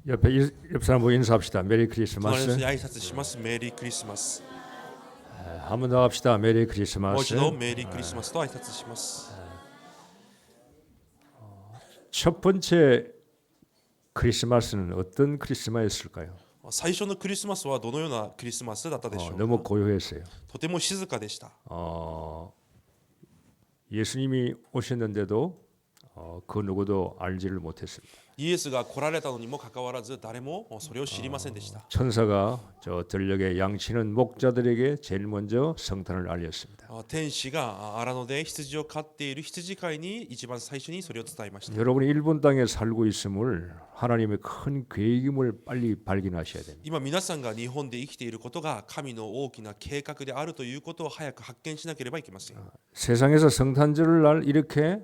옆 사람 보고 인사합시다. 메리 隣の人 크리스마스. に挨拶します。メリークリスマス。 한 번 더 합시다. 메리 もう 크리스마스. 一度メリークリスマスと挨拶します。 첫 번째 크리스마스는 어떤 크리스마스였을까요? 最初のクリスマスはどのようなクリスマスだったでしょうか。 너무 고요했어요. とても静かでした。 예수님이 오셨는데도 그 누구도 알지를 못했습니다. イエスが来られたのにもかかわらず誰もそれを知りませんでした。 천사가 저 들녘에 양치는 목자들에게 제일 먼저 성탄을 알렸습니다. 天使が荒野で羊を飼っている羊飼いに一番最初にそれを伝えました。 여러분이 일본 땅에 살고 있음을 하나님의 큰 계획임을 빨리 발견하셔야 됩니다. 今皆さんが日本で生きていることが神の大きな計画であるということを早く発見しなければいけません。 세상에서 성탄절을 날 이렇게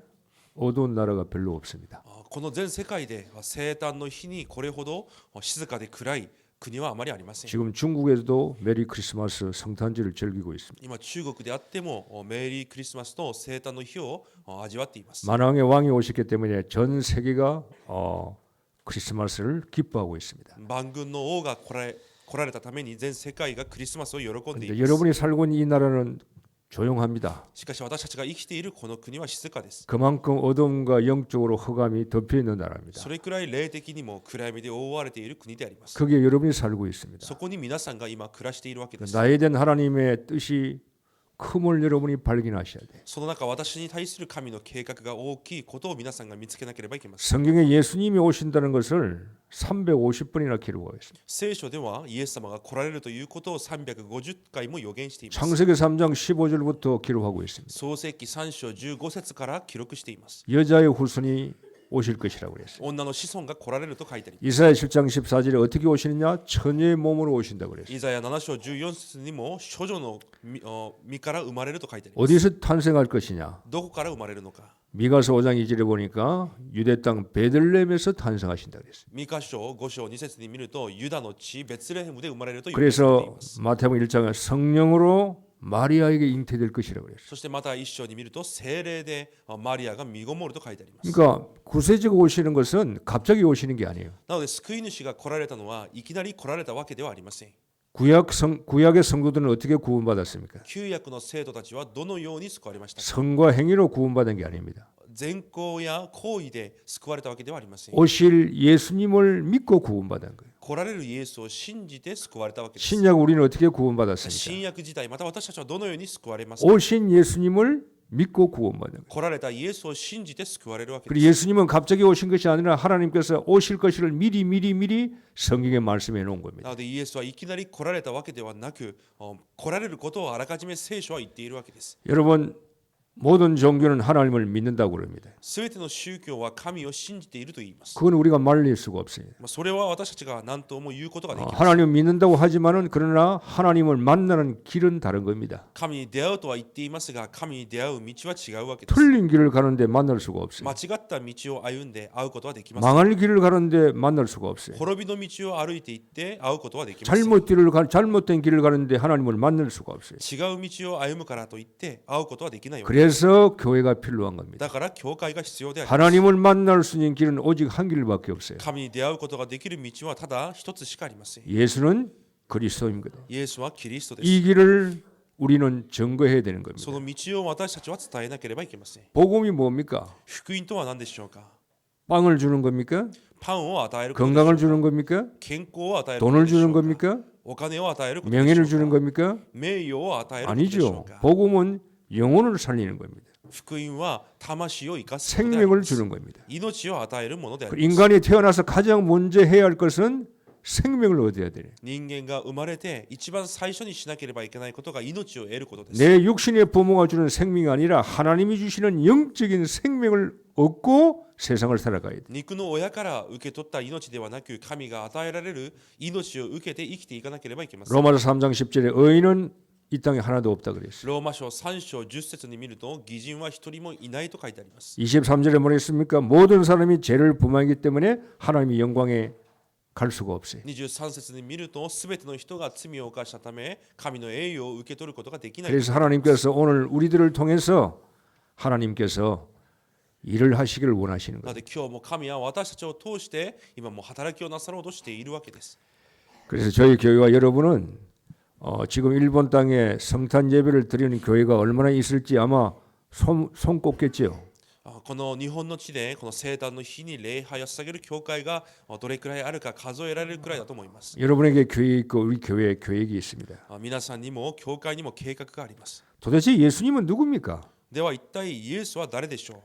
어두운 나라가 별로 없습니다. この全世界で生誕の日にこれほど静かで暗い国はあまりありません。 지금 중국에도 메리 크리스마스 성탄절을 즐기고 있습니다. 今中国であってもメリークリスマスと生誕の日を味わっています。 만왕의 왕이 오셨기 때문에 전 세계가 크리스마스를 기뻐하고 있습니다. 万軍の王が来られたために全世界がクリスマスを喜んでいます。 여러분이 살고 있는 이 나라는 조용합니다. しかし私たちが生きているこの国は静かです。 그만큼 어둠과 영적으로 흑암이 덮여 있는 나라입니다. それくらい霊的にも暗闇で覆われている国であります。 거기에 여러분이 살고 있습니다. そこに皆さんが今暮らしているわけです。 나에 대한 하나님의 뜻이 큼을 여러분이 발견하셔야 돼요. その中私に対する神の計画が大きいことを皆さんが見つけなければいけません。 성경에 예수님이 오신다는 것을 350번이나 기록하고 있습니다. 聖書ではイエス様が来られるということを350回も予言しています。 창세기 3장 15절부터 기록하고 있습니다. 創世記3章15節から記録しています。 여자의 후손이 오실 것이라고 그랬어요. 女の子孫が来られると書いてあります。 이사야 7장 14절에 어떻게 오시느냐? 처녀의 몸으로 오신다고 그랬어요. イザヤ7章14節にも処女の身から生まれると書いてあります。 어디서 탄생할 것이냐? どこから生まれるのか。 미가서 5장 2절에 보니까 유대 땅 베들레헴에서 탄생하신다고 그랬어요. ミカ書5章2節に見るとユダの地ベツレヘムで生まれると言われてい 그래서 ます。 마태복음 1장에 성령으로 마리아에게 잉태될 것이라고 그랬어요. そしてまた一章に見ると聖霊でマリアが身ごもると書いてあります。 그러니까 구세주가 오시는 것은 갑자기 오시는 게 아니에요. なので救い主が来られたのはいきなり来られたわけではありません。 구약의 성도들은 어떻게 구원받았습니까? 旧約の生徒たちはどのように救われましたか。 성과 행위로 구원받은 게 아닙니다. 善行や行為で救われたわけではありません。 오실 예수님을 믿고 구원받은 거예요. 来られるイエスを信じて救われたわけです。 신약 우리는 어떻게 구원받았습니까? 新約時代また私たちはどのように救われますか。 오신 예수님을 믿고 구원받은 거예요. 来られたイエスを信じて救われるわけで 그리고 す。 예수님은 갑자기 오신 것이 아니라 하나님께서 오실 것을 미리 성경에 말씀해 놓은 겁니다. なのでイエスはいきなり来られたわけではなく、来られることをあらかじめ聖書は言っているわけです。 여러분 모든 종교는 하나님을 믿는다고 그럽니다. すべての宗教は神を信じていると言います。 그건 우리가 말릴 수가 없어요. それは私たちが何とも言うことができます。 하나님을 믿는다고 하지만은 그러나 하나님을 만나는 길은 다른 겁니다. 神に出会うとは言っていますが、神に出会う道は違うわけです。 틀린 길을 가는데 만날 수가 없어요. 間違った道を歩んで会うことはできません。 망할 길을 가는데 만날 수가 없어요. 滅びの道を歩いていって会うことはできません。 잘못된 길을 가는데 하나님을 만날 수가 없어요. 違う道を歩むからといって会うことはできないわけ。 그래서 교회가 필요한 겁니다. だから教会が必要であります。 하나님을 만날 수 있는 길은 오직 한 길밖에 없어요. 神に出会うことができる道はただ一つしかありません。 예수는 그리스도입니다. イエスはキリストです。 이 길을 우리는 증거해야 되는 そ 겁니다. の道を私たちは伝えなければいけません。 복음이 뭡니까? 福音とは何でしょうか。 빵을 주는 겁니까? パンを与えることでしょう 건강을 か。 주는 겁니까? 健康を与えること 돈을 でしょ 주는 うか。 겁니까? お金を与えることでしょ 명예를 う 주는 か。 겁니까? 名誉を与えることでしょ 아니죠. うか。 복음은 영혼을 살리는 겁니다. 福音は魂を生かすことであり 생명을 ます。 주는 겁니다. 命を与えるものであ 그 ります。 인간이 태어나서 가장 먼저 해야 할 것은 생명을 얻어야 돼요. 人間が生まれて一番最初にしなければいけないことが命を得ることです。 내 육신의 부모가 주는 생명이 아니라 하나님이 주시는 영적인 생명을 얻고 세상을 살아가야 돼. 肉の親から受け取った命ではなく、神が与えられる命を受けて生きていかなければいけません。 로마서 3장 10절에 의인은 이 땅에 하나도 없다 그랬어요. ローマ書3章10節に見ると、義人は一人もいないと書いてあります。 23절에 뭐라 했습니까? 모든 사람이 죄를 범하기 때문에 하나님의 영광에 갈 수가 없어요. 23節に見ると、すべての人が罪を犯したため、神の栄誉を受け取ることができない。 그래서 하나님께서 오늘 우리들을 통해서 하나님께서 일을 하시기를 원하시는 なの 거예요. で今日も神は私たちを通して今もう働きをなさろうとしているわけです。 그래서 저희 교회와 여러분은 지금 일본 땅에 성탄 예배를 드리는 교회가 얼마나 있을지 아마 손꼽겠지요. この日本の地でこの聖誕の日に礼拝を捧げる教会がどれくらいあるか数えられるくらいだと思います。 여러분에게 계획이 있고 우리 교회에 계획이 있습니다. 皆さんにも教会にも計画があります。 도대체 예수님은 누굽니까? では一体イエスは誰でしょう？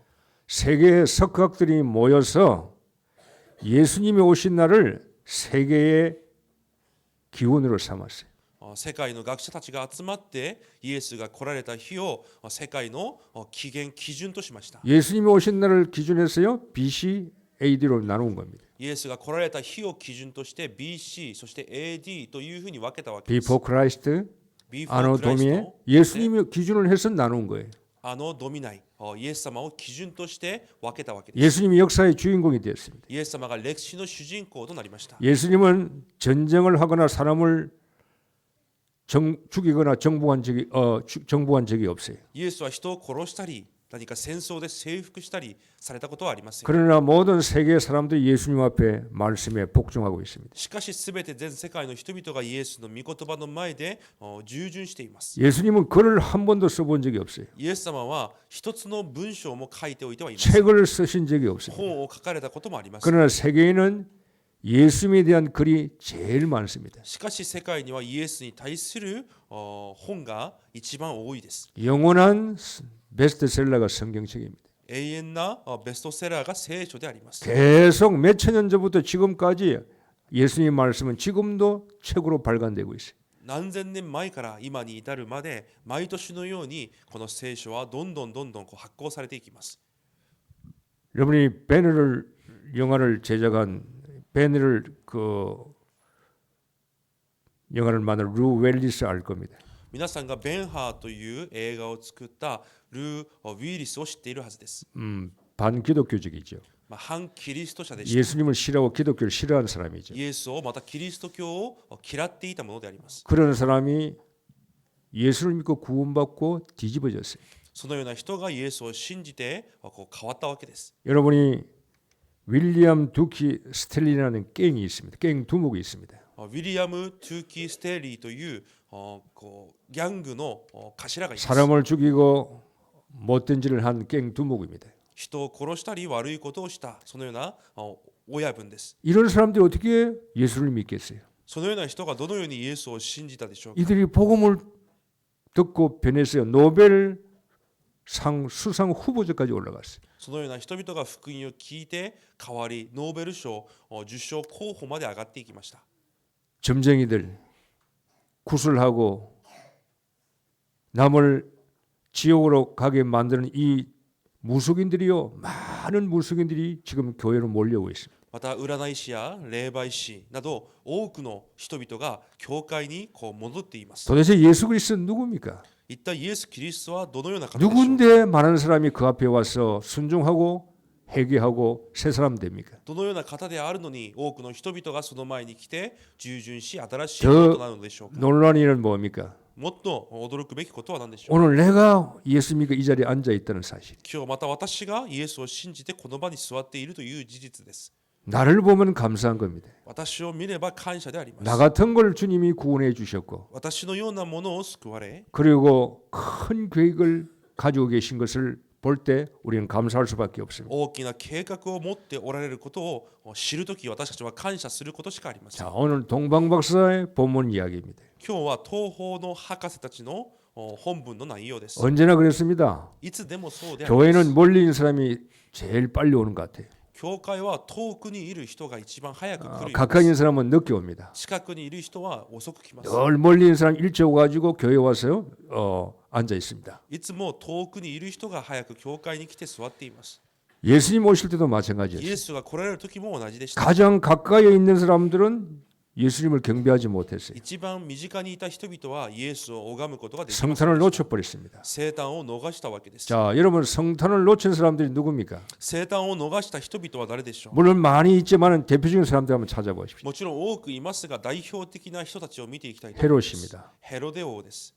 세계의 석학들이 모여서 예수님이 오신 날을 세계의 기원으로 삼았어요. 世界の学者たちが集まってイエスが来られた日を世界の起源基準としました。 예수님이 오신 날을 기준해서요 BC, AD로 나눈 겁니다. イエスが来られた日を基準として BC そして AD というふうに分けたわけです。 Before Christ, 아노 도미에 예수님이 기준을 해서 나눈 거예요. あのドミナイイエス様を基準として分けたわけです。 예수님이 역사의 주인공이 되었습니다. イエス様が歴史の主人公となりました。 예수님은 전쟁을 하거나 사람을 죽이거나 정복한 적이 없어요. イエスは人を殺したり何か戦争で征服したりされたことはありません。 그러나 모든 세계의 사람들이 예수님 앞에 말씀에 복종하고 있습니다. しかしすべて全世界の人々がイエスの御言葉の前で従順しています。 예수님은 글을 한 번도 써본 적이 없어요. イエス様は一つの文章も書いておいてはいません。 책을 쓰신 적이 없어요. 本を書かれたこともありません。 그러나 세계에는 예수님에 대한 글이 제일 많습니다. しかし世界にはイエスに対する本が一番多いです。 영원한 베스트셀러가 성경책입니다. 永遠なベストセラーが聖書であります。 계속 몇 천 년 전부터 지금까지 예수님 말씀은 지금도 책으로 발간되고 있어요. 何千年前から今に至るまで毎年のようにこの聖書はどんどん発行されていきます。 여러분이 배너를 영화를 제작한 배너를 영화를 만든 루 웰리스 알 겁니다. 皆さんがベンハーという映画を作ったルー・ウィリスを知っているはずです。 반기독교적이죠. 反キリスト者でした。 예수님을 싫어하고 기독교를 싫어하는 사람이죠. イエスをまたキリスト教を嫌っていたものであります。 그런 사람이 예수를 믿고 구원받고 뒤집어졌어요. そのような人がイエスを信じて変わったわけです。 여러분이 윌리엄 두키 스텔린이라는 깽이 있습니다. 깽 두목이 있습니다. ウィリアム・トゥーキー・ステーリーというギャングの頭がいます。 사람을 죽이고 못된 짓을 한 깽 두목입니다. 人を殺したり悪いことをしたそのような親分です。 이런 사람들이 어떻게 예수를 믿겠어요? そのような人がどのようにイエスを信じたでしょうか。 이들이 복음을 듣고 변했어요. 노벨상 수상 후보자까지 올라갔어요. そのような人々が福音を聞いて代わりノーベル賞受賞候補まで上がっていきました。 점쟁이들 구슬하고 남을 지옥으로 가게 만드는 이 무속인들이요, 많은 무속인들이 지금 교회로 몰려오고 있습니다. また占い師や霊媒師など多くの人々が教会に戻っています。 도대체 예수 그리스도는 누굽니까? 一体イエス・キリストはどのような方でしょうか。 누군데 많은 사람이 그 앞에 와서 순종하고 회개하고 새 사람 됩니까? どのような方であるのに多くの人々がその前に来て従順し新しいこととなるのでしょうか。 논란이 일은 뭡니까? もっと驚くべきことは何でしょう。 오늘 내가 예수 믿고 이 자리에 앉아 있다는 사실. 今日また私がイエスを信じてこの場に座っているという事実です。 나를 보면 감사한 겁니다. 私を見れば感謝であります。 나 같은 걸 주님이 구원해 주셨고 私のようなものを救われ 그리고 큰 계획을 가지고 계신 것을 볼 때 우리는 감사할 수밖에 없습니다. 大きな計画を持っておられることを知るとき私たちは感謝することしかありません。 자, 오늘 동방박사의 본문 이야기입니다. 今日は東方の博士たちの本文の内容です。 언제나 그랬습니다. いつでもそうであります。 교회는 멀리 있는 사람이 제일 빨리 오는 것 같아요. 教会は遠くにいる人が一番早く来るよう 가까이 で 있는 す。 사람은 늦게 옵니다. 近くにいる人は遅く来ます。 늘 멀리 있는 사람 일찍 오가지고 교회 와서 앉아 있습니다. いつも遠くにいる人が早く教会に来て座っています。 예수님 오실 때도 イ 마찬가지였어요. エスが来られる時も同じでした。 가장 가까이에 있는 사람들은 예수님을 경배하지 못했어요. 一番身近にいた人々はイエスを拝むことができません 성탄을 でした。 놓쳐버렸습니다. 生誕を逃したわけです。 자, 여러분 성탄을 놓친 사람들이 누굽니까? 生誕を逃した人々は誰でしょう。 물론 많이 있지만 대표적인 사람들 한번 찾아보십시오. もちろん多くいますが代表的な人たちを見ていきたいと思います。 헤롯입니다. ヘロデ王です。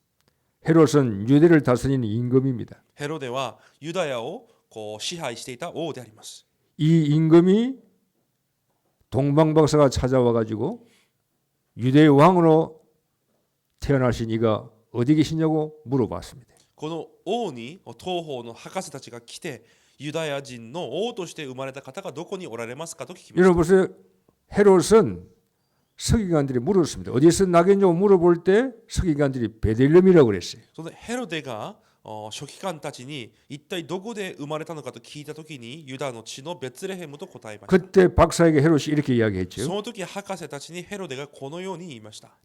헤롯은 유대를 다스리는 임금입니다. ヘロデはユダヤをこう支配していた王であります。 이 임금이 동방박사가 찾아와 가지고 유대의 왕으로 태어나신 이가 어디 계시냐고 물어봤습니다. この王に東方の博士たちが来て、ユダヤ人の王として生まれた方がどこにおられますかと聞きました。 여러분 보세요. 헤롯은 서기관들이 물었습니다. 어디서 나겠냐고 물어볼 때 서기관들이 베들레헴이라고 그랬어요. そのヘロデが書記官たちに一体どこで生まれたのかと聞いたときに、ユダの地のベツレヘムと答えました。 그때 박사에게 헤롯이 이렇게 そ 이야기했죠. の時博士たちにヘロデがこのように言いました。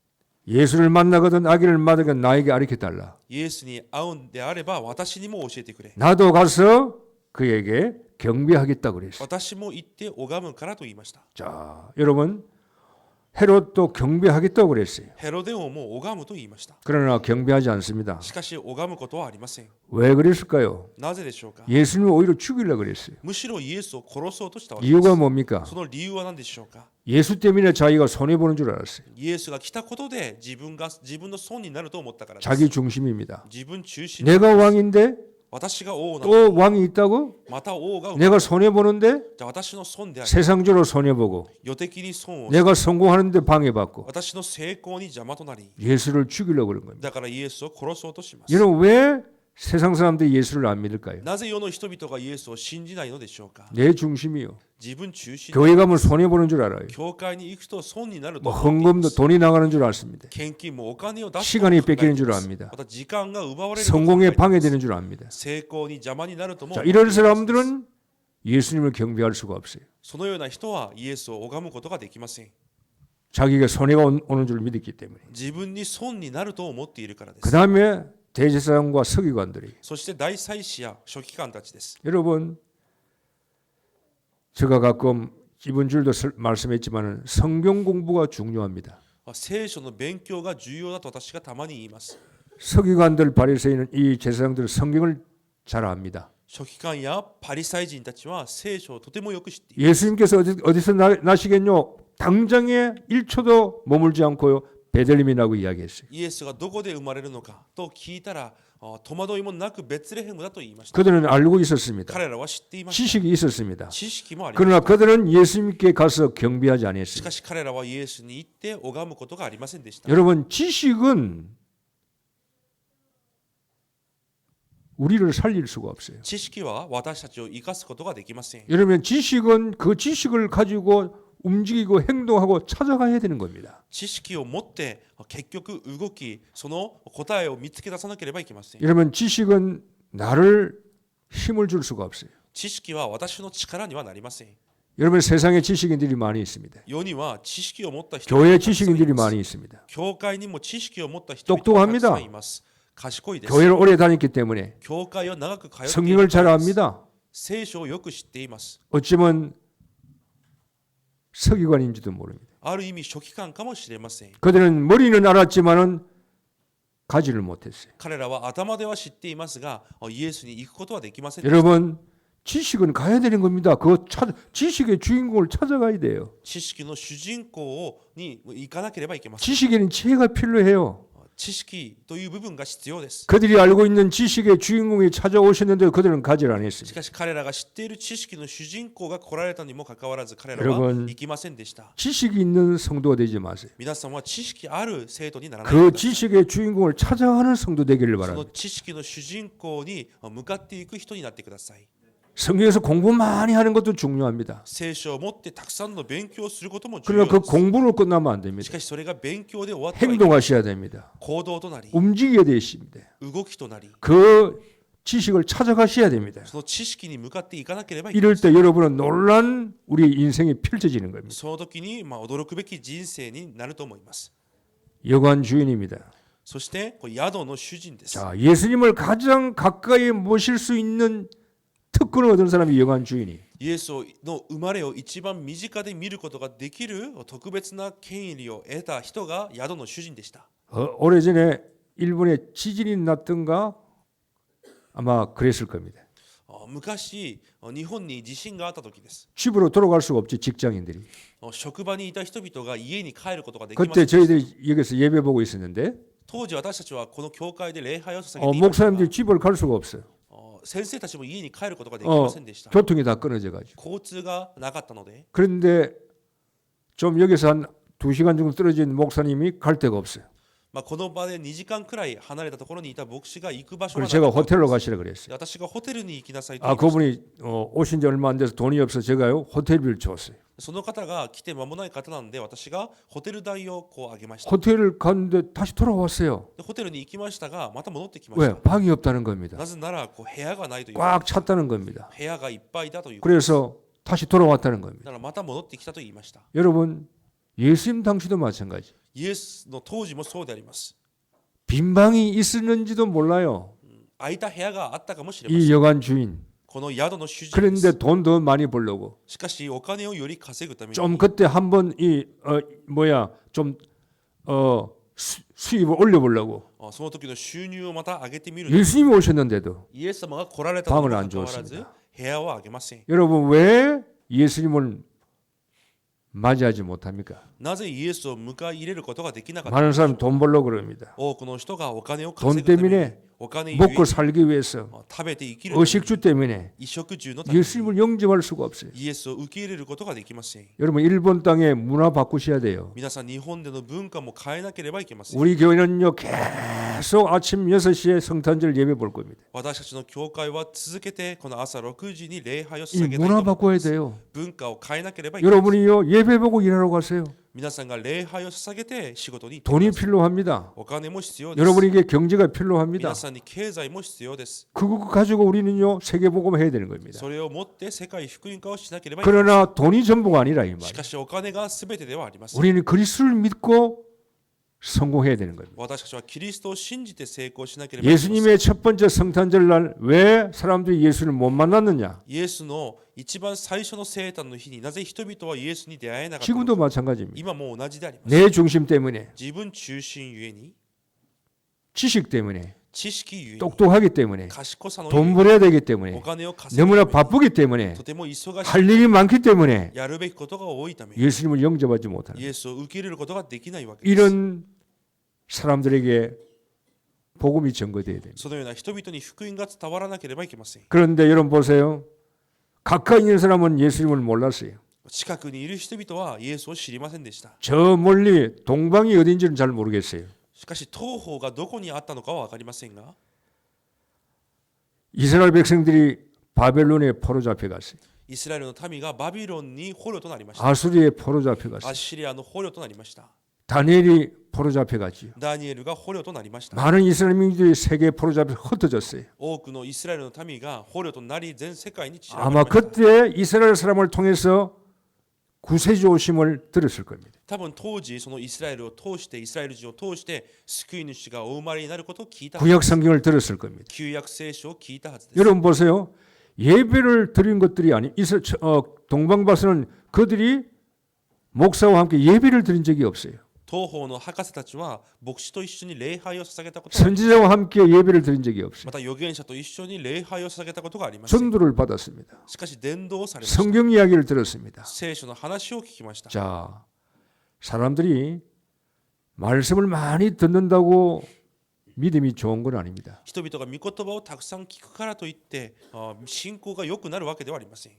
예수를 만나거든 아기를 맞으건 나에게 가르쳐달라. イエスに会うんであれば私にも教えてくれ。 나도 가서 그에게 경배하겠다 그랬어요. 私も行って拝むからと言いました。 자, 여러분 헤롯도 경배하겠다고 그랬어요. ヘロデ王も拝むと言いました。 그러나 경배하지 않습니다. しかし拝むことはありません。 왜 그랬을까요? なぜでしょうか。 예수님을 오히려 죽이려고 그랬어요. むしろイエスを殺そうとしたわけで 이유가 す。 뭡니까? その理由は何でしょうか。 예수 때문에 자기가 손해보는 줄 알았어요. イエスが来たことで自分の損になると思ったからです。 자기 중심입니다. 自分中心。 내가 왕인데 私が王なの。 또 왕이 있다고? また王が 내가 손해보는데 じゃあ私の損であり、 세상적으로 손해보고 予的に損をし、 내가 성공하는데 방해받고 私の成功に邪魔となり、 예수를 죽이려고 그런 겁니다. だからイエスを殺そうとします。 여러분 왜 세상 사람들이 예수를 안 믿을까요? なぜ世の人々がイエスを信じないのでしょうか。 내 중심이요. 自分中心。 교회 가면 손해보는 줄 알아요. 教会に行くと損になると 뭐 思っていま 헌금도 す。 돈이 나가는 줄 알습니다. 献金もお金を出す 시간이 뺏기는 줄 압니다. また時間が奪われると考えています。 성공에 방해되는 줄 압니다. 成功に邪魔になるとも 자, 思ってい 이런 ます。 사람들은 예수님을 경배할 수가 없어요. そのような人はイエスを拝むことができません。 자기가 손해가 오는 줄 믿었기 때문에. 自分に損になると思っているからで 그 す。 다음에 대제사장과 서기관들이 そして大祭司や書記官たちです。 여러분 제가 가끔 이번 주일도 말씀했지만 성경 공부가 중요합니다. 聖書の勉強が重要だと私がたまに言います。 서기관들 바리새인은 이 제사장들 성경을 잘 압니다. 書記官やパリサイ人たちは聖書をとてもよく知っています。 예수님께서 어디서 나시겠뇨? 당장에 1초도 머물지 않고요. 베들레헴이라고 이야기했어요. イエスがどこで生まれるのかと聞いたら戸惑いもなくベツレヘムだと言いました。 그들은 알고 있었습니다. 彼らは知っていました。 지식이 있었습니다. 知識もありまし 그러나 그들은 예수님께 가서 경배하지 た。し 않았어요. かし彼らはイエスに行って拝むことがありませんでした。 여러분 지식은 우리를 살릴 수가 없어요. 知識は私たちを生かすことができません。 여러분 지식은 그 지식을 가지고 움직이고 행동하고 찾아가야 되는 겁니다. 知識を持って結局動き、その答えを見つけ出さなければいけません。 여러분 지식은 나를 힘을 줄 수가 없어요. 知識は私の力にはなりません。 여러분 세상에 지식인들이 많이 있습니다. 世には知識を持った人 교회 がたくさんい 지식인들이 ます。 많이 있습니다. 教会にも知識を持った人々がたくさんいます。賢いです。 교회를 오래 다녔기 때문에 教会を長く通っている 성경을 잘 압니다. 聖書をよく知っています。 어쩌면 서기관인지도 모릅니다. ある意味書記官かもしれません。 그들은 머리는 알았지만은 가지를 못했어요. 彼らは頭では知っていますがイエスに行くことはできません。 여러분 지식은 가야 되는 겁니다. 지식의 주인공을 찾아가야 돼요. 知識の主人公に行かなければいけません。 지식에는 지혜가 필요해요. 知識という部分が必要です。 그들이 알고 있는 지식의 주인공이 찾아오셨는데 그들은 가지를 안 し 했습니다. かし彼らが知っている知識の主人公が来られたにもかかわらず彼らは 여러분 行きませんでした。 지식이 있는 성도가 되지 마세요. 皆さんは知識ある生徒にならない 그 でください。 지식의 주인공을 찾아가는 성도 되기를 その 바랍니다. 知識の主人公に向かっていく人になってください。 성경에서 공부 많이 하는 것도 중요합니다. 聖書を持ってたくさんの勉強をすることも重 그러나 要 그 です。 공부로 끝나면 안 し 됩니다. かしそれが勉強で終わってはいけない。 행동하셔야 됩니다. 行動となり 움직여야 되십니다. 動きとなり 그 지식을 찾아가셔야 됩니다. その知識に向かっていかなければいけない。 이럴 때 여러분은 놀란 우리 인생이 펼쳐지는 겁니다. その時に驚くべき人生になると思います。 여관 주인입니다. そしてこれ宿の主人です。 자, 예수님을 가장 가까이 모실 수 있는 특권을 얻은 사람이 여관 주인이. イエスの生まれを一番身近で見ることができる特別な権利を得た人が宿の主人でした。 오래전에 일본에 지진이 났던가 아마 그랬을 겁니다. 昔日本に地震があった時です。 집으로 돌아갈 수가 없지 직장인들이. 職場にいた人々が家に帰ることができません 그때 でした。 저희들이 여기서 예배 보고 있었는데 当時私たちはこの教会で礼拝を捧げていましたが 목사님들이 집을 갈 수가 없어요. 先生たちも家に帰ることができませんでした。 교통이 다 끊어져 가지고. 交通がなかったので、 그런데 좀 여기서 한 2시간 정도 떨어진 목사님이 갈 데가 없어요. この場で2時間くらい離れたところにいた牧師が行く場所が 그래서 な 제가 かった 호텔로 가시라 그랬어요. 私がホテルに行きなさいと言 아, いました。 그분이 오신 지 얼마 안 돼서 돈이 없어서 제가요 호텔비를 줬어요. その方が来て間もない方なんで、私がホテル代をこうあげました。 호텔을 갔는데 다시 돌아왔어요. でホテルに行きましたが、また戻ってきまし 왜? た。 방이 없다는 겁니다. なぜならこう部屋がないという、 꽉 찼다는 겁니다. 部屋がいっぱいだということ。 그래서 다시 돌아왔다는 겁니다. だからまた戻ってきたと言いました。 여러분, 예수님 당시도 마찬가지. イエスの当時もそうであります。 빈 방이 있었는지도 몰라요. 空いた部屋があったかもしれません。 이 여관 주인. この宿の主人で 그런데 す。 돈 더 많이 벌려고 しかしお金をより稼ぐために 좀 그때 한번 수입을 올려보려고 その時の収入をまた上げてみる。 예수님이 오셨는데도 イエス様が来られたのにも 방을 か 안 かわらず 주었습니다. 部屋をあげません。 여러분 왜 예수님을 맞이하지 못합니까? なぜイエスを迎え入れることができなかった 많은 のでしょう 사람 돈 벌려고 그럽니다. 多くの人がお金を 돈 稼ぐために 때문에 お金ゆえに 먹고 살기 위해서 食べて生きるために 의식주 때문에 衣食住のために 예수님을 영접할 수가 없어요. イエスを受け入れることができません。 여러분 일본 땅의 문화 바꾸셔야 돼요. 皆さん日本での文化も変えなければいけません。 우리 교회는요 계속 아침 6시에 성탄절 예배 볼 겁니다. 私たちの教会は続けてこの朝6時に礼拝を 이 捧げたいと 문화 思いま 바꿔야 す。 돼요. 文化を変えなければいけません。 여러분이요 예배 보고 일하러 가세요. 皆さんが礼拝を捧げて仕事に行って 돈이 ください。 필요합니다. お金も必要です。 여러분에게 경제가 필요합니다. 皆さんに経済も必要です。 그거 가지고 우리는요 세계 복음을 해야 되는 겁니다. それをもって世界福音化をしなければいけません。 그러나 돈이 전부가 아니라 이 し 말이에요. かしお金が全てではありません。 우리는 그리스도를 믿고 성공해야 되는 겁니다. 私たちはキリストを信じて成功しなければいけません。 예수님의 첫 번째 성탄절 날 왜 사람들이 예수를 못 만났느냐? イエスの一番最初の生誕の日になぜ人々はイエスに出会えなかったの 지금도 か。 마찬가지입니다. 今も同じであります。 내 중심 때문에, 自分中心ゆえに、 지식 때문에, 知識ゆえに、 똑똑하기 때문에, 賢さのゆえ 돈 に、 벌어야 되기 お 때문에, 金を稼ぐ 너무나 ために、 바쁘기 때문에, とても忙し 할 い、 일이 많기 때문에 やるべきことが多いため、 예수님을 영접하지 못하는 イエスを受け入れることができないわけです。 이런 사람들에게 복음이 전거되어야 됩니다. そのような人々に福音が伝わらなければいけません。 그런데 여러분 보세요. 가까이 있는 사람은 예수님을 몰랐어요. 近くにいる人々はイエスを知りませんでした。 저 멀리 동방이 어딘지는 잘 모르겠어요. しかし東方がどこにあったのかは分かりませんが、 이스라엘 백성들이 바벨론에 포로 잡혀갔어요. イスラエルの民がバビロンに捕虜となりました。 아수리에 포로 잡혀갔어요. アッシリアの捕虜となりました。 다니엘이 포로 잡혀갔지요. ダニエルが捕虜となりました。 많은 이스라엘 민족이 세계에 포로 잡혀 흩어졌어요. 多くのイスラエルの民が捕虜となり全世界に散らば 아마 りました。 그때 이스라엘 사람을 통해서 구세주 오심을 들었을 겁니다. 多分当時そのイスラエルを通してイスラエル人を通して救い主がお生まれになることを聞いたはずです。 구약 성경을 들었을 겁니다. 旧約聖書を聞いたはずです。 여러분 보세요. 예배를 드린 것들이 아니 동방바스는 그들이 목사와 함께 예배를 드린 적이 없어요. 東方の博士たちは牧師と一緒に礼拝を捧げたことが、 선지자와 함께 예배를 드린 적이 없어요. また預言者と一緒に礼拝を捧げたことがありません。 전도를 받았습니다. しかし伝道をされました。 성경 이야기를 들었습니다. 聖書の話を聞きました。 자, 사람들이 말씀을 많이 듣는다고 믿음이 좋은 건 아닙니다. 人々が御言葉をたくさん聞くからといって信仰が良くなるわけではありません。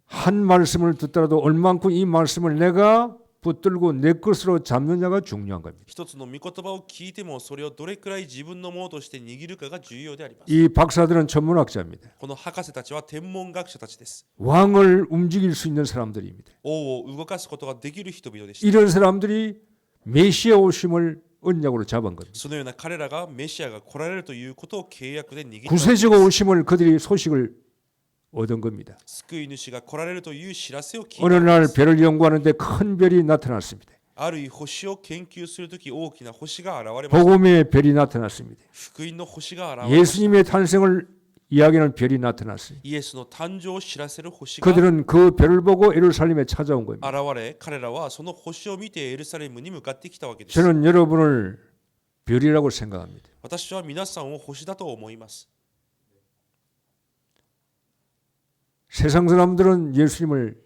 한 말씀을 듣더라도 얼만큼 이 말씀을 내가 붙들고 내 것으로 잡느냐가 중요한 겁니다. 一つの御言葉を聞いてもそれをどれくらい自分のものとして握るかが重要であります。 이 박사들은 천문학자입니다. この博士たちは天文学者たちです。 왕을 움직일 수 있는 사람들입니다. 王を動かすことができる人々でした。 이런 사람들이 메시아 오심을 언약으로 잡은 겁니다. そのような彼らがメシアが来られるということを契約で握った。 구세주가 오심을 그들이 소식을 얻은 겁니다. 救い主が来られるという知らせを聞い 어느 た。 날 별을 연구하는데 큰 별이 나타났습니다. ある日星を研究するとき大きな星が現れました。 복음의 별이 나타났습니다. 福音の星が現れました。 예수님의 탄생을 이야기하는 별이 나타났어요. イエスの誕生を知らせる星が現 그들은 그 별을 보고 예루살렘에 찾아온 겁니다. れ、彼らはその星を見てエルサレムに向かってきたわけです。 저는 여러분을 별이라고 생각합니다. 私は皆さんを星だと思います。 세상 사람들은 예수님을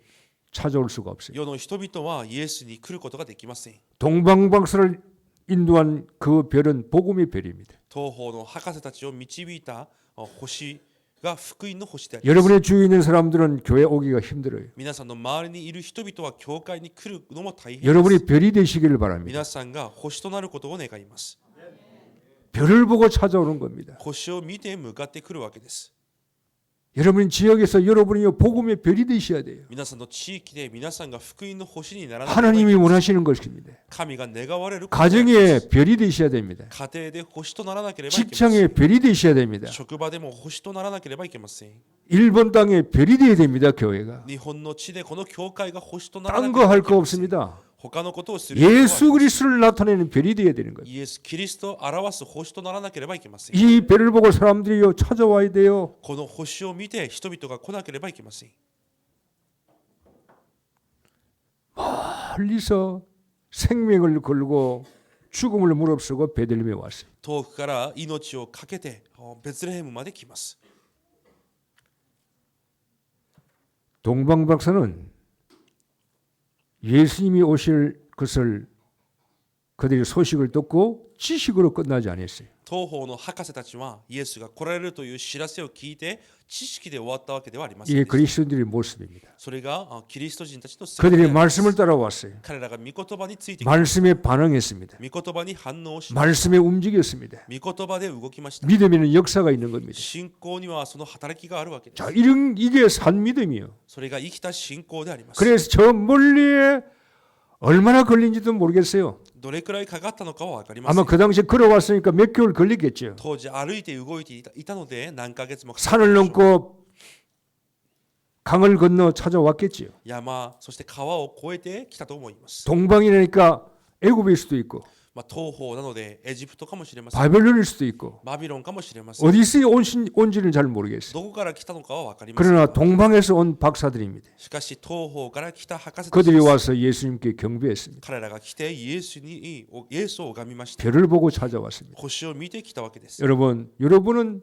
찾아올 수가 없어요. 世の人々はイエスに来ることができません。 동방박사를 인도한 그 별은 복음의 별입니다. 東方の博士たちを導いた星が福音の星であります。 여러분의 주위에 있는 사람들은 교회 오기가 힘들어요. 皆さんの周りにいる人々は教会に来るのも大変です。 여러분이 별이 되시기를 바랍니다. 皆さんが星となることを願います。 별을 보고 찾아오는 겁니다. 星を見て向かってくるわけです。 여러분 지역에서 여러분이 복음의 별이 되셔야 돼요. 皆さんの地域で皆さんが福音の星にならなければいけ 하나님이 ません。 원하시는 것입니다. 神が願われることであります。 가정의 별이 되셔야 됩니다. 家庭で星とならなければいけません。 직장의 별이 되셔야 됩니다. 職場でも星とならなければいけません。 일본 땅에 별이 되어야 됩니다. 교회가. 日本の地でこの教会が星とならな 딴 けれ 거 ばい 할 け 거 ません。 없습니다. 他のことをする必要はありません。 예수 그리스도를 나타내는 별이 되어야 되는 거예요. イエス・キリストを表す星とならなければいけません。 이 별을 보고 사람들이 찾아와야 돼요. この星を見て人々が来なければいけません。 멀리서 생명을 걸고 죽음을 무릅쓰고 베들레헴에 왔어요. 遠くから命を懸けてベツレヘムまで来ます。 동방 박사는 예수님이 오실 것을 그들이 소식을 듣고 지식으로 끝나지 않았어요. 東方の博士たちはイエスが来られるという知らせを聞いて知識で終わったわけではありません 이게 でした。 그리스도인들의 모습입니다. それがキリスト人たちの姿で 그들이 あります。 말씀을 따라왔어요. 彼らが御言葉について 말씀에 반응했습니다. 御言葉に反応しまし 말씀에 움직였습니다. た。御言葉で動きました。 믿음에는 역사가 있는 겁니다. 信仰にはその働きがあるわけです。 자, 이게 산 믿음이요. それが生きた信仰であります。 그래서 저 멀리에 얼마나 걸린지도 모르겠어요. どれくらいかかったのかは分かりませ 아마 ん。 그 당시에 걸어왔으니까 몇 개월 걸리겠죠. 当時歩いて動いていたので何ヶ月もかかった 산을 でしょう。 넘고 강을 건너 찾아왔겠지요. 山そして川を越えてきたと思います。 동방이니까 애굽일 수도 있고 東方なのでエジプトかもしれません。 바벨론일 수도 있고 バビロンかもしれません。 어디서 온지는 잘 모르겠어요. どこから来たのかは分かりません。 그러나 동방에서 온 박사들입니다. しかし東方から来た博士たち 그들이 です。 와서 예수님께 경배했습니다. 彼らが来てイエスを拝みました。 별을 보고 찾아왔습니다. 星を見てきたわけです。 여러분은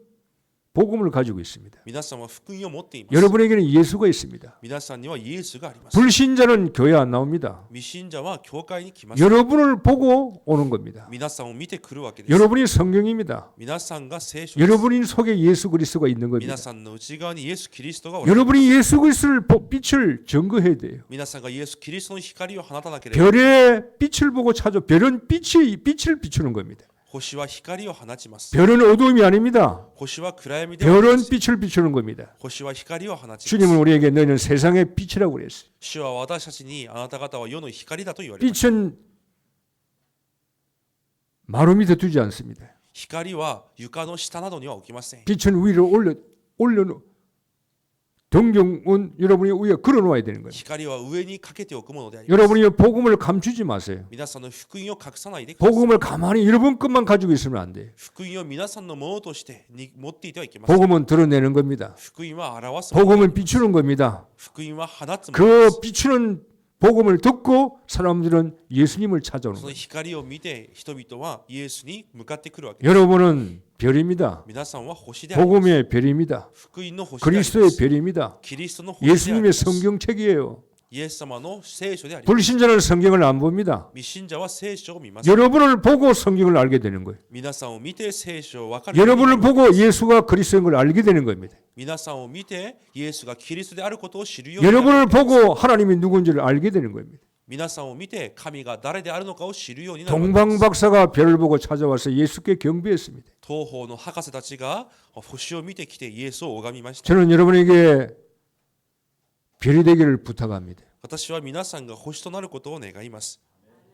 복음을 가지고 있습니다. 皆さんは福音を持っています。 여러분에게는 예수가 있습니다. 皆さんにはイエスがあります。 불신자는 교회 안 나옵니다. 未信者は教会に来ます。 여러분을 보고 오는 겁니다. 皆さんを見てくるわけです。 여러분이 성경입니다. 皆さんが聖書です。 여러분 속에 예수 그리스도가 있는 겁니다. 皆さんの内側にイエス・キリストがおられます。 여러분이 예수 그리스도를 빛을 증거해야 돼요. 皆さんがイエス・キリストの光を放たなければ 별의 빛을 보고 찾아. 별은 빛을 비추는 겁니다. 星は光を放ちます。 별은 어두움이 아닙니다. 星は暗闇ではありま 별은 せん。 빛을 비추는 겁니다. 星は光を放ちます。 주님은 우리에게 너희는 세상의 빛이라고 그랬어요. 主は私たちにあなた方は世の光だと言われました。 빛은 마루 밑에 두지 않습니다. 光は床の下などには置きません。 빛은 위로 올려 동경은 여러분이 위에 걸어놓아야 되는 거예요. 光は上にかけておくものであります。 여러분이 복음을 감추지 마세요. 皆さんの福音を隠さないでください。 복음을 가만히 여러분 것만 가지고 있으면 안 돼요. 福音を皆さんのものとして持っていてはいけません。 복음은 드러내는 겁니다. 福音は表すもの。 복음은 비추는 겁니다. 福音は放つものです。 그 비추는 복음을 듣고 사람들은 예수님을 찾아오는 その 거예요. 光を見て人々はイエスに向かってくるわけです。 여러분은 별입니다. 皆さんは星であります。 복음의 별입니다. 福音の星でありま 그리스도의 す。 별입니다. キリストの星であり 예수님의 ます。 성경책이에요. イエス様の聖書であります。 불신자는 성경을 안 봅니다. 未信者は聖書を見ます。 여러분을 보고 성경을 알게 되는 거예요. 皆さんを見て聖書を分かるように 여러분을 보고 예수가 그리스도인 걸 알게 되는 겁니다. 皆さんを見てイエスがキリストであることを知るようになる。 여러분을 보고 하나님이 누군지를 알게 되는 겁니다. 皆さんを見て神が誰であるのかを知るようになるわけです。 동방 박사가 별을 보고 찾아와서 예수께 경배했습니다. 東方の博士たちが星を見てきてイエスを拝みました。 저는 여러분에게 별이 되기를 부탁합니다. 私は皆さんが星となることを願います。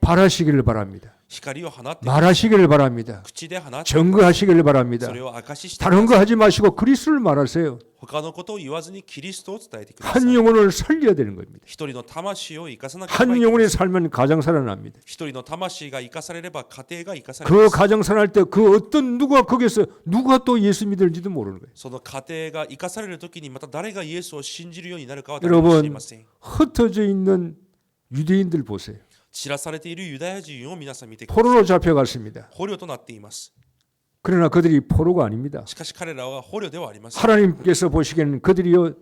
바라시기를 바랍니다. 光を放って 말하시기를 바랍니다. 口で放って 증거하시기를 바랍니다. それを証しして 다른 거 하지 마시고 그리스도를 말하세요. 他のことを言わずにキリストを伝えてください。 한 영혼을 살려야 되는 겁니다. 一人の魂を生かさなければ 한 いけません。 영혼이 살면 가정 살아납니다. 一人の魂が生かされれば家庭が生かされ 그 ます。 가정 살아날 때 그 어떤 누가 거기서 누가 또 예수 믿을지도 모르는 거예요. その家庭が生かされるときにまた誰がイエスを信じるようになるかは誰も知りません。 흩어져 있는 유대인들 보세요. 散らされているユダヤ人を皆さん見てください。 포로로 잡혀갔습니다. 捕虜となっています。 그러나 그들이 포로가 아닙니다. しかし彼らは捕虜ではありません。 하나님께서 보시기에는 그들이요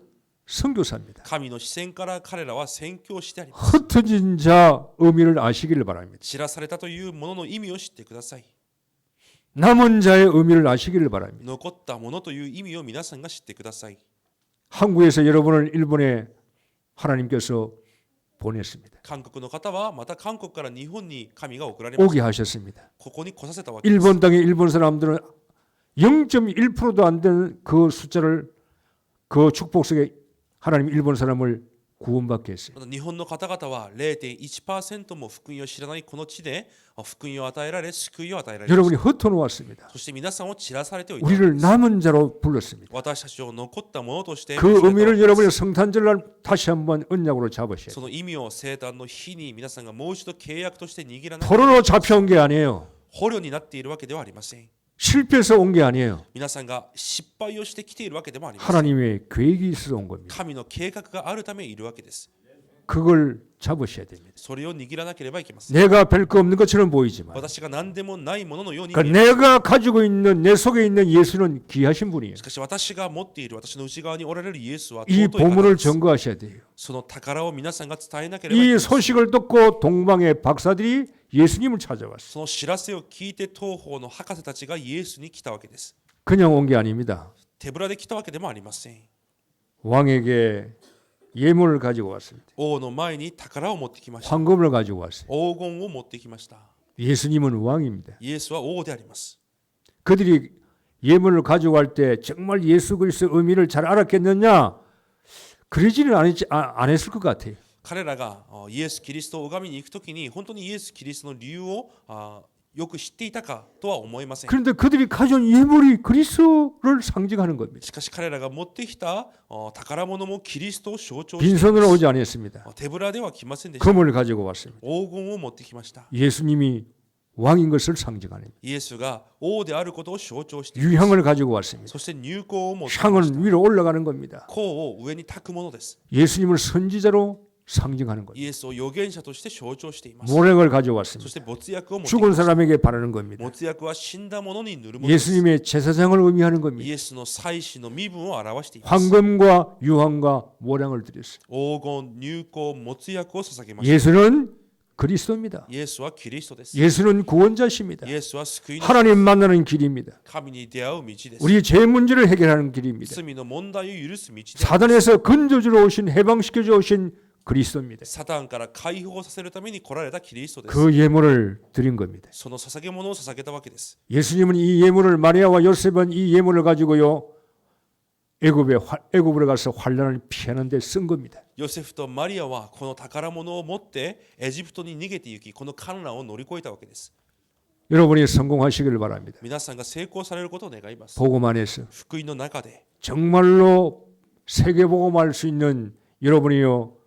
선교사입니다. 神の視線から彼らは宣教師であります。 흩어진 자 의미를 아시기를 바랍니다. 散らされたというものの意味を知ってください。 남은 자의 의미를 아시기를 바랍니다. 残ったものという意味を皆さんが知ってください。 한국에서 여러분을 일본에 하나님께서 보냈습니다. 韓国の方はまた韓国から日本に神が送られまし 오게 た。 하셨습니다. ここに来させたわけです。 일본 땅에 일본 사람들은 0.1%도 안 되는 그 숫자를 그 축복 속에 하나님 일본 사람을 구원받게 했어요. 日本の方々は 0.1% も福音を知らないこの地で福音を与えられ、救いを与えられました。 여러분이 흩어놓았습니다. そして皆さんを散らされておいた。 우리를 남은 자로 불렀습니다. 私たちを残ったものとして 그 의미를 여러분이 성탄절날 다시 한번 언약으로 잡으셔야 돼요. その意味を生誕の日に皆さんがもう一度契約として握らなければ 포로로 잡혀온 게 아니에요. 捕虜になっているわけではありません。 실패해서 온 게 아니에요. 皆さんが失敗をしてきているわけでもありません。 하나님의 계획이 있어서 온 겁니다. 神の計画があるためいるわけです。 그걸 잡으셔야 됩니다. それを握らなければいけません。 내가 별거 없는 것처럼 보이지만 私が何でもないもののように見 그러니까 える。 내가 가지고 있는 내 속에 있는 예수는 귀하신 분이에요. しかし私が持っている私の内側におられるイエスは 이 尊い方 보물을 です。 점거하셔야 돼요. その宝を皆さんが伝えなければいけ 이 ません。 소식을 듣고 동방의 박사들이 예수님을 찾아왔어요. その知らせを聞いて東方の博士たちがイエスに来たわけです。 그냥 온 게 아닙니다. 手ぶらで来たわけでもありません。 왕에게 예물을 가지고 왔습니다. 王の前に宝を持ってきました。 황금을 가지고 왔어요. 黄金を持ってきました。 예수님은 왕입니다. イエスは王であります。 그들이 예물을 가지고 갈 때 정말 예수 그리스도의 의미를 잘 알았겠느냐? 그러지는 안 했을 것 같아요. 彼らがイエス・キリストを拝みに行くときに本当にイエス・キリストの理由をよく知っていたかとは思いません。 그런데 그들이 가져온 예물이 그리스도를 상징하는 겁니다. しかし彼らが持ってきた宝物もキリストを象徴しています。 빈손으로 오지 않았습니다. 手ぶらでは来ませんでした。 금을 가지고 왔습니다. 黄金を持ってきました。 예수님이 왕인 것을 상징하는 イエスが王であることを象徴しています。 유향을 가지고 왔습니다. そして入香を持ってきました。 향은 위로 올라가는 겁니다. 香を上に焚くものです。 예수님을 선지자로 상징하는 거예요. イエスを預言者として象徴しています。 모략을 가지고 そ 왔습니다. して没薬を持ってき 죽은 ました。 사람에게 바르는 겁니다. 没薬は死んだ者に塗るものです。 예수님의 제사장을 의미하는 겁니다. イエスの祭司の身分を表しています。 황금과 유황과 모량을 드렸어요. 黄金、入香、没薬を捧げました。 예수는 그리스도입니다. イエスはキリストです。 예수는 구원자십니다. イエスは救い主、 하나님 만나는 길입니다. 神に出会う道です。 우리의 죄 문제를 해결하는 길입니다. 罪の問題を許す道です。 사단에서 건져주러 오신 해방시켜주러 오신 그리스도입니다. サタンから解放させるために来られたキリストです。 그 예물을 드린 겁니다. その捧げ物を捧げたわけです。 예수님은 이 예물을 마리아와 요셉은 이 예물을 가지고요 애굽으로 가서 환란을 피하는 데 쓴 겁니다. ヨセフとマリアはこの宝物を持ってエジプトに逃げて行き、この観覧を乗り越えたわけです。 여러분이 성공하시기를 바랍니다. 皆さんが成功されることを願います。 복음 안에서 福音の中で 정말로 세계복음할 수 있는 여러분이요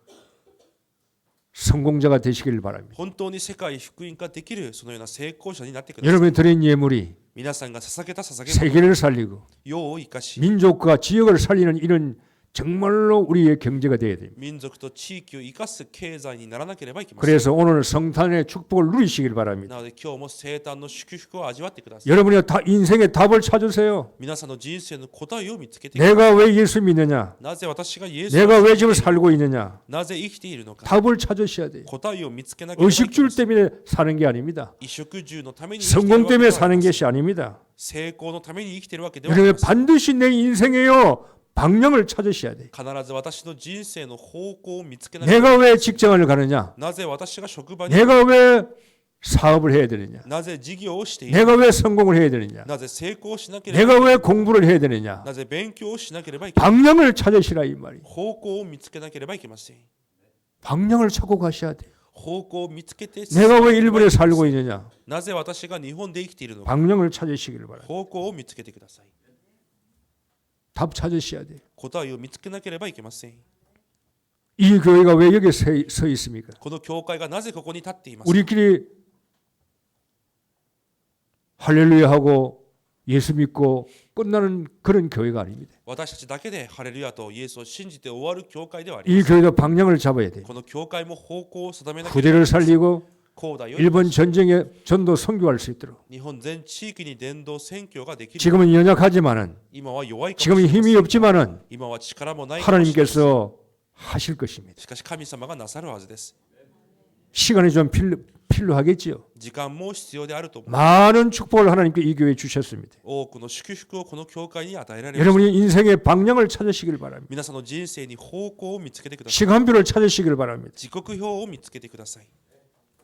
성공자가 되시기를 바랍니다. 本当に世界福音化できるそのような成功者になってください。 여러분이 드린 예물이 皆さんが捧げた捧げ物、 세계를 살리고 世を生かし、 민족과 지역을 살리는 이런 정말로 우리의 경제가 되어야 됩니다. 民族と地域を生かす経済にならなければいけません。 그래서 오늘 성탄의 축복을 누리시길 바랍니다. なので今日も生誕の祝福を味わってください。 여러분이 인생의 답을 찾으세요. 皆さんの人生の答えを見つけてください。 내가 왜 예수 믿느냐? なぜ私がイエスを 내가 왜 지금 살고 있느냐? なぜ生きているのか、 답을 찾으셔야 돼요. 答えを見つけなければいけま 의식줄 せん。 때문에 사는 게 아닙니다. 衣食住のために生きている 성공 わけ 때문에 では 사는 ありません。 것이 아닙니다. 成功のために生きているわけではあり 여러분 ません。 반드시 내 인생에요 방향을 찾으셔야 돼요. 必ず私の人生の方向を見つけな 내가 왜 직장을 가느냐? なぜ私が職場に 내가 왜 사업을 해야 되느냐? なぜ事業をしている 내가 왜 성공을 해야 되느냐? なぜ成功しなければ 내가 왜 공부를 해야 되느냐? なぜ勉強をしなければいけない 방향을 찾으시라 이 말이. 方向を見つけなければいけません。 방향을 찾고 가셔야 돼요. 方向を見つけて 내가 왜 일본에 살고 있느냐? なぜ私が日本で生きているのか 방향을 찾으시기를 바랍니다. 方向を見つけてください。 답 찾으셔야 돼요. 答えを見つけなければいけません。 이 교회가 왜 여기 서 있습니까? この教会がなぜここに立っていますか。 우리끼리 할렐루야 하고 예수 믿고 끝나는 그런 교회가 아닙니다. 私たちだけでハレルヤとイエスを信じて終わる教会ではあり 이 ません。 교회가 방향을 잡아야 돼요. この教会も方向を定めなければ 후대를 살리고 後代を 일본 전쟁에 전도 선교할 수 있도록. 日本全地域に伝道宣教ができる。 지금은 연약하지만은 今は弱いかもし 지금은 れません。 힘이 없지만은 今は力もないかもしれません。 하나님께서 하실 것입니다. しかし神様がなさるはずです。 시간이 좀 필요하겠지요. 時間も必要であると思う。 많은 축복을 하나님께 이 교회에 주셨습니다. 多くの祝福をこの教会に与えられました。 여러분이 인생의 방향을 찾으시길 바랍니다. 皆さんの人生に方向を見つけてください。 시간표를 찾으시길 바랍니다. 時刻表を見つけてください。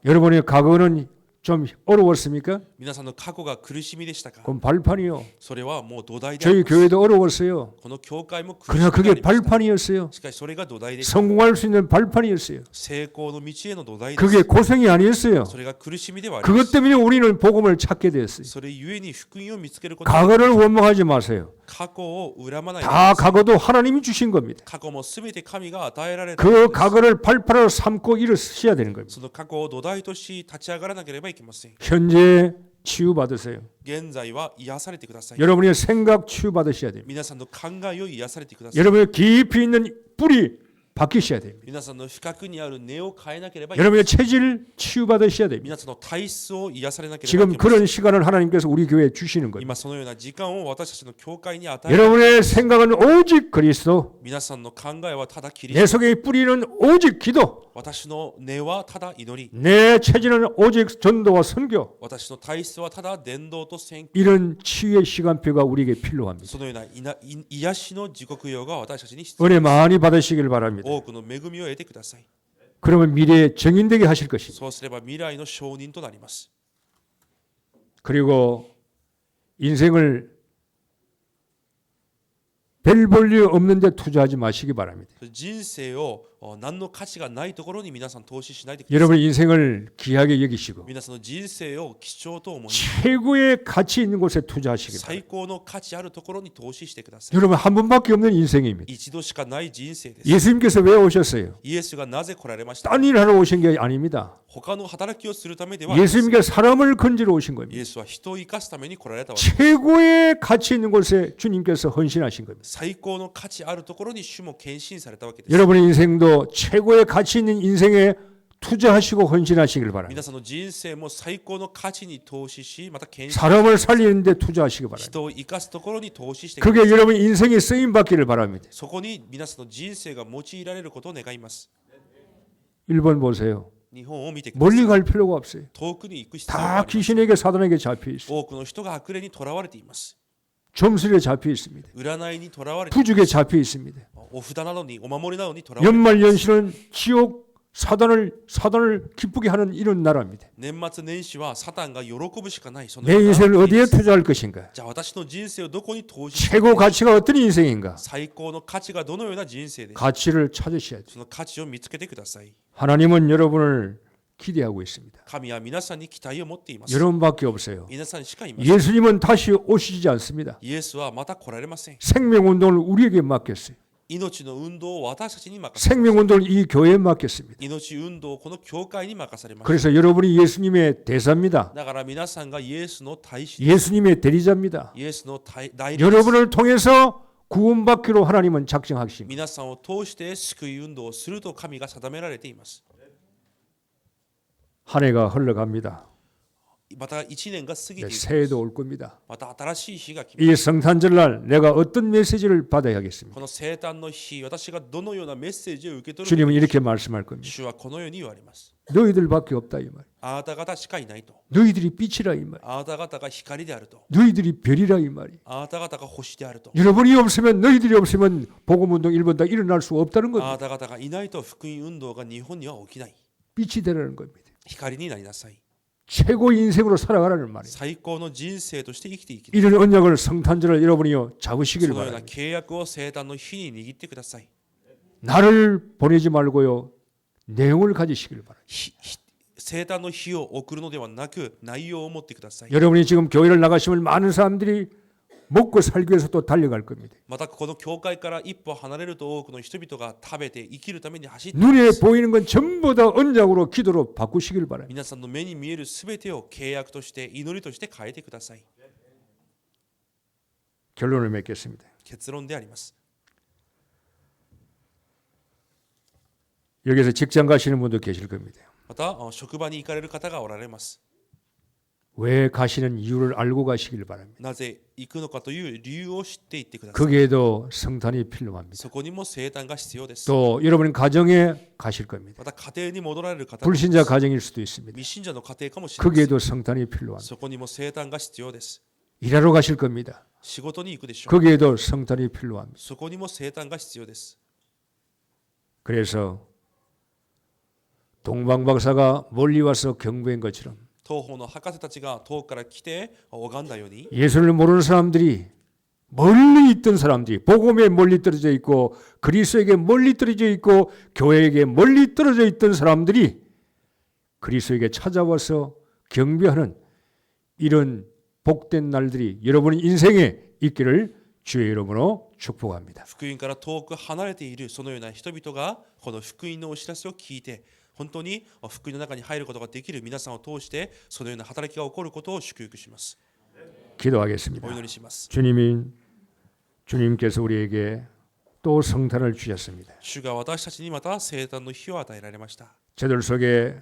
여러분의 과거는 좀 어려웠습니까? 皆さんの過去が苦しみでしたか？ 그럼 발판이요. それはもう土台であり 저희 ます。 교회도 어려웠어요. この教会も苦し 그러나 みであ 그게 りました。 발판이었어요. しかしそれが土台でした。 성공할 수 있는 발판이었어요. 成功の道への土台です。 그게 고생이 아니었어요. それが苦しみではありま 그것 す。 때문에 우리는 복음을 찾게 됐어요. それゆえに福音を見つけることが 과거를 원망하지 마세요. 過去を恨まないでく 다 ださい。 과거도 하나님이 주신 겁니다. 過去もすべて神が与えられた 그 ものです。 과거를 발판으로 삼고 일으셔야 되는 겁니다. その過去を土台とし立ち上がらなければいけません。 현재 치유받으세요. 現在は癒されてください。 여러분의 생각 치유받으셔야 됩니다. 皆さんの考えを癒されてください。 여러분의 깊이 있는 뿌리 바뀌셔야 됩니다. 皆さんの深くにある根を変えなければいけません。 여러분의 체질 치유받으셔야 됩니다. 皆さんの体質を癒されなければい 지금 けません。 그런 시간을 하나님께서 우리 교회에 주시는 거예요. 今そのような時間を私たちの教会に与え、 여러분의 생각은 오직 그리스도, 皆さんの考えはただキリ 내 スト、 속의 뿌리는 오직 기도, 私の根はただ祈り、 내 체질은 오직 전도와 선교. 私の体質はただ伝道と宣教。 이런 치유의 시간표가 우리에게 필요합니다. そのような癒しの時刻表が私たちに必要。 은혜 많이 받으시길 바랍니다. 多くの恵みを得てください。 그러면 미래에 정인되게 하실 것입니다. そうすれば未来の証人となります。 그리고 인생을 별 볼 일 없는데 투자하지 마시기 바랍니다. 人生を何の価値がないところに皆さん投資しないでください。 여러분의 인생을 귀하게 여기시고 皆さんの人生を貴重と思い、 최고의 가치 있는 곳에 투자하시기 바랍니다. 最高の価値あるところに投資してください。 여러분 한 번밖에 없는 인생입니다. 一度しかない人生です。 예수님께서 왜 오셨어요? イエスがなぜ来られましたか？ 딴 일을 하러 오신 게 아닙니다. 他の働きをするためではありません。 예수님께서 사람을 건지러 오신 イ 겁니다. エスは人を生かすために来られたわけです。 최고의 가치 있는 곳에 주님께서 헌신하신 겁니다. 最高の価値あるところに主も献身されたわけです。 여러분의 인생도 최고의 가치 있는 인생에 투자하시고 헌신하시길 바랍니다. 皆さんの人生も最高の価値に投資し、また献身、 사람을 살리는데 투자하시기 바랍니다. 人を生かすところに投資してください。 그게 여러분 인생이 쓰임 받기를 바랍니다. そこに皆さんの人生が用いられることを願います。 1번 보세요. 日本を見てくださ 멀리 い。 갈 필요가 없어요. 遠くに行く必要が 다 あります。 귀신에게 사단에게 잡혀 있어요. 多くの人が悪霊にとらわれています。 점술에 잡혀 있습니다. 占いにとらわれています。 부죽에 잡혀 있습니다. お札などにお守りなどにとらわれています。 연말 연시는 지옥 사단을 기쁘게 하는 이런 나라입니다. 年末年始はサタンが喜ぶしかない。その 내 ような 인생을 国 어디에 です。 투자할 것인가? じゃあ私の人生をどこに投資して 최고 가치가 어떤 인생인가? 最高の価値がどのような人生で 가치를 찾으셔야 돼요. その価値を見つけてください。 하나님은 여러분을 기대하고 있습니다. 神は皆さんに期待を持っています。 여러분밖에 없어요. 皆さんしかいません。 예수님은 다시 오시지 않습니다. イエスはまた来られません。 생명운동을 우리에게 맡겼어요. 命の運動を私たちに任せ、 생명운동을 이 교회에 맡겼습니다. 命運動をこの教会に任されました。 그래서 여러분이 예수님의 대사입니다. だから皆さんがイエスの大使、 예수님의 대리자입니다. イエスの代理です。 여러분을 통해서 구원받기로 하나님은 작정하십니다. 皆さんを通して救い運動をすると神が定められています。 한 해가 흘러갑니다. また1年が過ぎてい 이제 きます。 새해도 올 겁니다. また新しい日が来ます。 이 성탄절날 내가 어떤 메시지를 받아야 하겠습니까? この生誕の日、私がどのようなメッセージを受け取る 주님은 のか、 이렇게 말씀할 겁니다. 主はこのように言われます。 너희들밖에 없다 이 말. あなた方しかいないと。 너희들이 빛이라 이 말. あなた方が光であると。 너희들이 별이라 이 말이. あなた方が星であると。 여러분이 없으면 너희들이 없으면 복음운동 일본 다 일어날 수 없다는 あ 겁니다. なた方がいないと福音運動が日本には起きない。 빛이 되라는 겁니다. 光になりなさい。 최고의 인생으로 살아가라는 말이에요. 最高の人生として生きていき、 이런 언약을 성탄절을 여러분이요 そ 잡으시길 のような 바랍니다. 契約を生誕の日に握ってください。 나를 보내지 말고요 내용을 가지시길 바랍니다. 生誕の日を送るのではなく内容を持ってください。 여러분이 지금 교회를 나가시면 많은 사람들이 먹고 살기 위해서 또 달려갈 겁니다. またこの教会から一歩離れると多くの人々が食べて生きるために走ってい 눈에 ます。 보이는 건 전부 다 언약으로 기도로 바꾸시길 바랍니다. 皆さんの目に見えるすべてを契約として祈りとして変えてください。 결론을 맺겠습니다. 結論であります。 여기서 직장 가시는 분도 계실 겁니다. また職場に行かれる方がおられます。왜 가시는 이유를 알고 가시길 바랍니다. なぜ行くのかという理由を知っていってください。 거기에도 성탄이 필요합니다. そこにも聖誕が必要です。 또 여러분 가정에 가실 겁니다. また家庭に戻られる方もいます。 불신자 가정일 수도 있습니다. 未信者の家庭かもしれません。 거기에도 성탄이 필요합니다. そこにも聖誕が必要です。 일하러 가실 겁니다. 仕事に行くでしょう。 거기에도 성탄이 필요합니다. そこにも聖誕が必要です。 그래서 동방박사가 멀리 와서 경배한 것처럼 東方の博士たちが遠くから来て拝んだように、 예수를 모르는 사람들이 멀리 있던 사람들이 복음에 멀리 떨어져 있고 그리스도에게 멀리 떨어져 있고 교회에게 멀리 떨어져 있던 사람들이 그리스도에게 찾아와서 경배하는 이런 복된 날들이 여러분 인생에 있기를 주의 이름으로 축복합니다. 福音から遠く離れているそのような人々がこの福音のお知らせを聞いて、本当に福音の中に入ることができる皆さんを通してそのような働きが起こることを祝福します。 기도하겠습니다. お祈りします。 주님께서 우리에게 또 성탄을 주셨습니다. 主が私たちにまた聖誕の日を与えられました。 저들 속에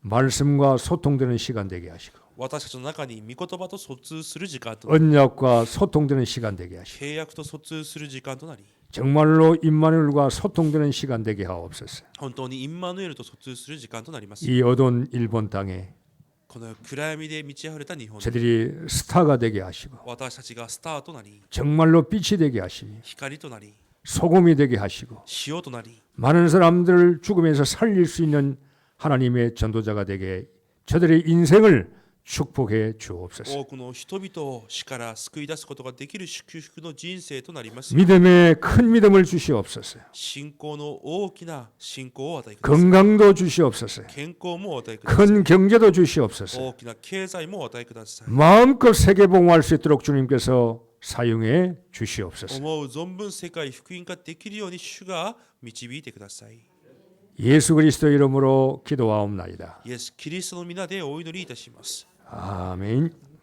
말씀과 소통되는 시간 되게 하시고 私たちの中に御言葉と疎通する時間と 언약과 소통되는 시간 되게 하시고 契約と疎通する時間となり、 정말로 임마누엘과 소통되는 시간 되게 하옵소서. 本当にインマヌエルと疎通する時間となります。 이 어두운 일본 땅에 この暗闇で満ち溢れた日本で 저들이 스타가 되게 하시고 私たちがスターとなり、 정말로 빛이 되게 하시고 光となり、 소금이 되게 하시고 塩となり、 많은 사람들을 죽음에서 살릴 수 있는 하나님의 전도자가 되게 저들의 인생을 축복해 주옵소서. 多くの人々を死から救い出すことができる祝福の人生となります。 믿음의 큰 믿음을 주시옵소서. 信仰の大きな信仰をお与えください。 건강도 주시옵소서. 健康もお与えください。 큰 경제도 주시옵소서. 大きな経済もお与えください。 마음껏 세계봉화할 수 있도록 주님께서 사용해 주시옵소서. 思う存分世界福音化できるように主が導いてください。 예수 그리스도 이름으로 기도하옵나이다. イエス・キリストの皆でお祈りいたします。 아멘.